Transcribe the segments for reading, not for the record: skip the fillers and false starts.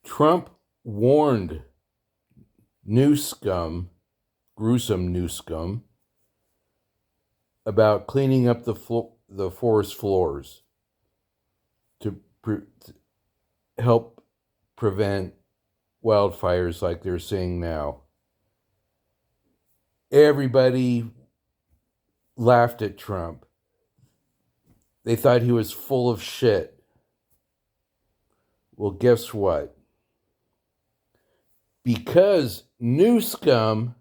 Trump warned Newscum, gruesome Newscum, about cleaning up the forest floors to help prevent wildfires like they're seeing now. Everybody laughed at Trump. They thought he was full of shit. Well, guess what? Because Newscum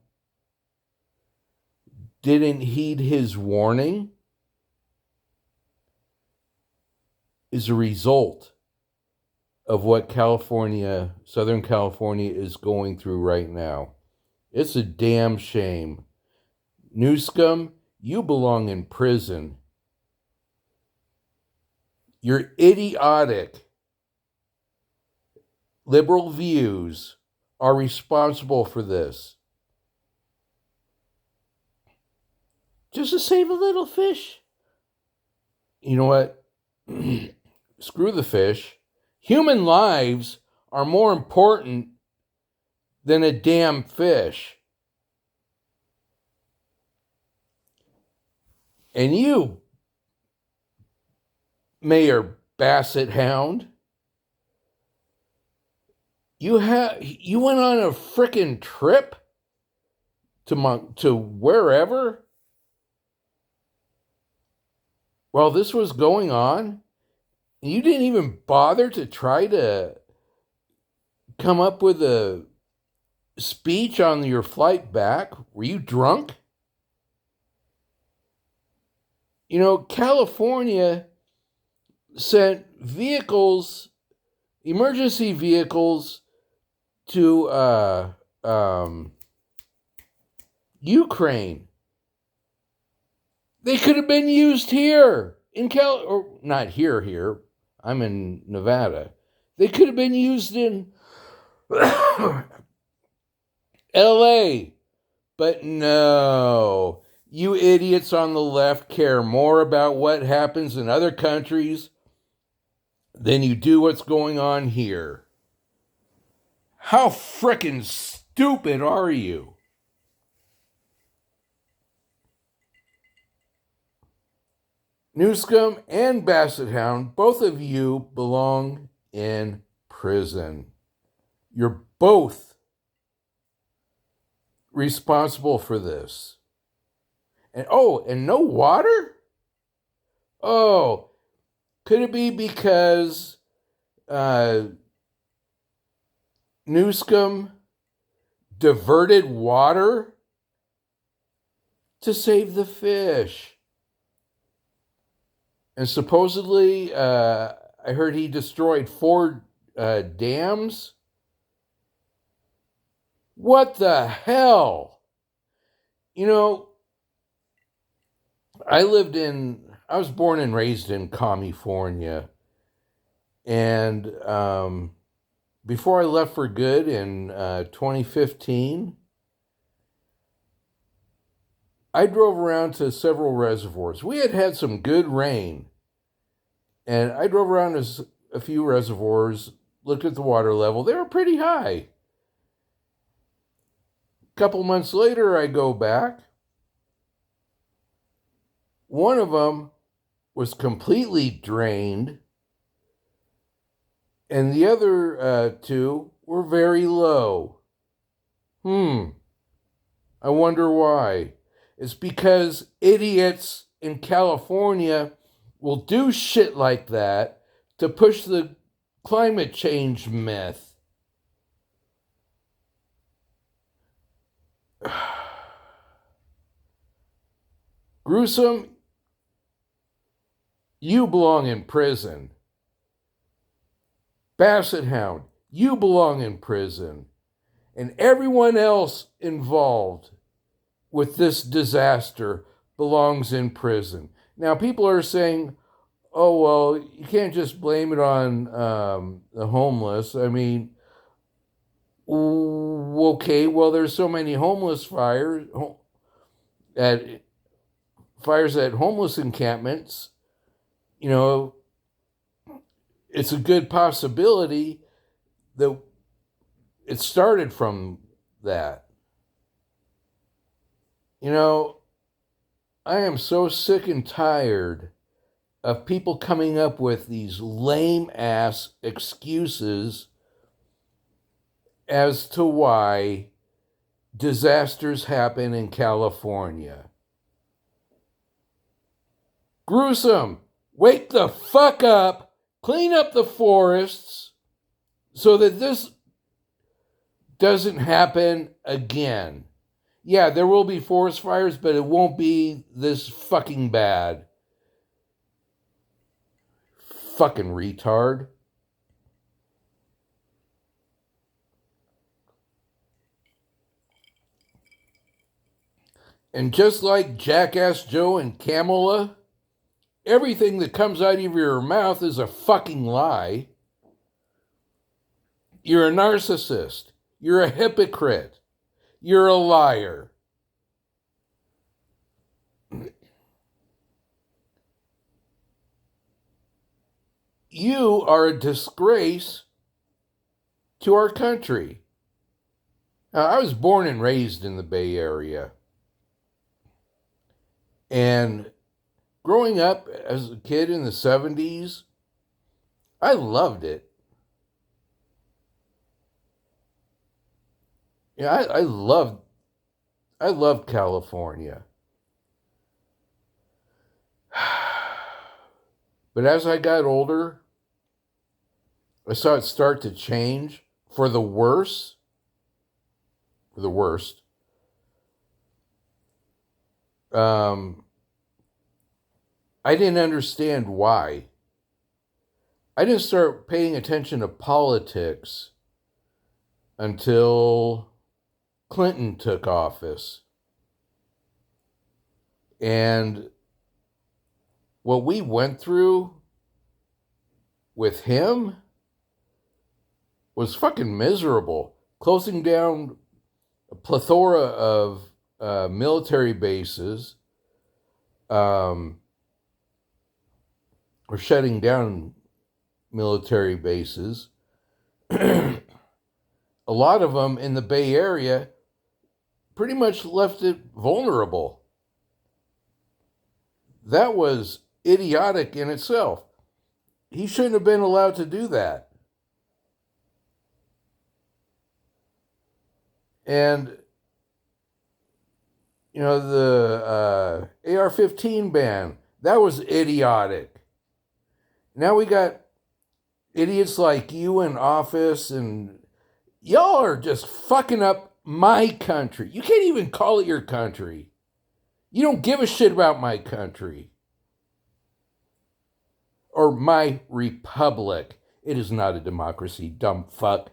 didn't heed his warning, is a result of what Southern California is going through right now. It's a damn shame. Newscum, you belong in prison. Your idiotic liberal views are responsible for this. Just to save a little fish. You know what? Screw the fish. Human lives are more important than a damn fish. And you, Mayor Basset Hound, you went on a frickin' trip to wherever while this was going on. You didn't even bother to try to come up with a speech on your flight back. Were you drunk? You know, California sent emergency vehicles to Ukraine. They could have been used here in or not here. I'm in Nevada. They could have been used in LA. But no. You idiots on the left care more about what happens in other countries than you do what's going on here. How frickin' stupid are you? Newscum and Basset Hound, both of you belong in prison. You're both responsible for this. And no water? Oh, could it be because Newscum diverted water to save the fish? And supposedly, I heard he destroyed 4 dams. What the hell? You know, I was born and raised in California. And before I left for good in 2015, I drove around to several reservoirs. We had some good rain. And I drove around to a few reservoirs, looked at the water level. They were pretty high. A couple months later, I go back. One of them was completely drained, and the other 2 were very low. I wonder why. It's because idiots in California will do shit like that to push the climate change myth. Gruesome, you belong in prison. Basset Hound, you belong in prison. And everyone else involved with this disaster belongs in prison. Now, people are saying, oh, well, you can't just blame it on the homeless. I mean, okay, well, there's so many homeless fires at homeless encampments. You know, it's a good possibility that It started from that. You know, I am so sick and tired of people coming up with these lame ass excuses as to why disasters happen in California. Gruesome. Wake the fuck up. Clean up the forests so that this doesn't happen again. Yeah, there will be forest fires, but it won't be this fucking bad. Fucking retard. And just like Jackass Joe and Kamala, everything that comes out of your mouth is a fucking lie. You're a narcissist. You're a hypocrite. You're a liar. You are a disgrace to our country. Now, I was born and raised in the Bay Area. And growing up as a kid in the 70s, I loved it. Yeah, I loved California. But as I got older, I saw it start to change for the worse. For the worst. I didn't understand why. I didn't start paying attention to politics until Clinton took office. And what we went through with him was fucking miserable. Closing down a plethora of military bases, or shutting down military bases. A lot of them in the Bay Area pretty much left it vulnerable. That was idiotic in itself. He shouldn't have been allowed to do that. And, you know, the AR-15 ban, that was idiotic. Now we got idiots like you in office, and y'all are just fucking up my country. You can't even call it your country. You don't give a shit about my country. Or my republic. It is not a democracy, dumb fuck.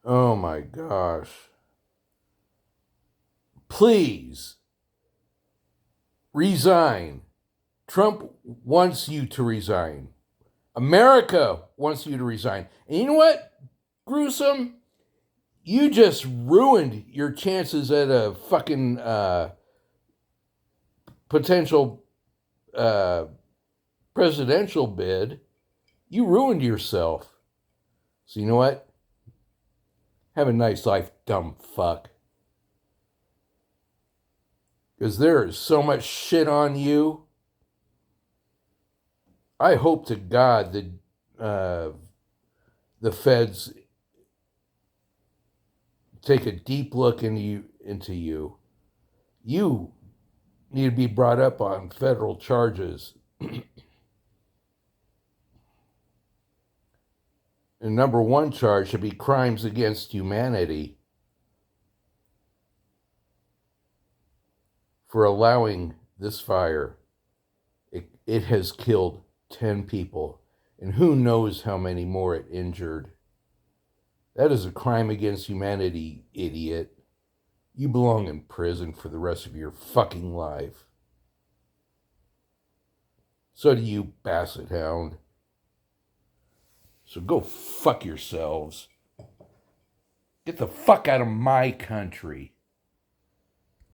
Oh my gosh. Please resign. Trump wants you to resign. America wants you to resign. And you know what, Gruesome? You just ruined your chances at a fucking potential presidential bid. You ruined yourself. So you know what? Have a nice life, dumb fuck. Because there is so much shit on you. I hope to God that the feds take a deep look into you. You need to be brought up on federal charges. And number one charge should be crimes against humanity for allowing this fire. It has killed 10 people, and who knows how many more it injured. That is a crime against humanity, idiot. You belong in prison for the rest of your fucking life. So do you, Basset Hound. So go fuck yourselves. Get the fuck out of my country.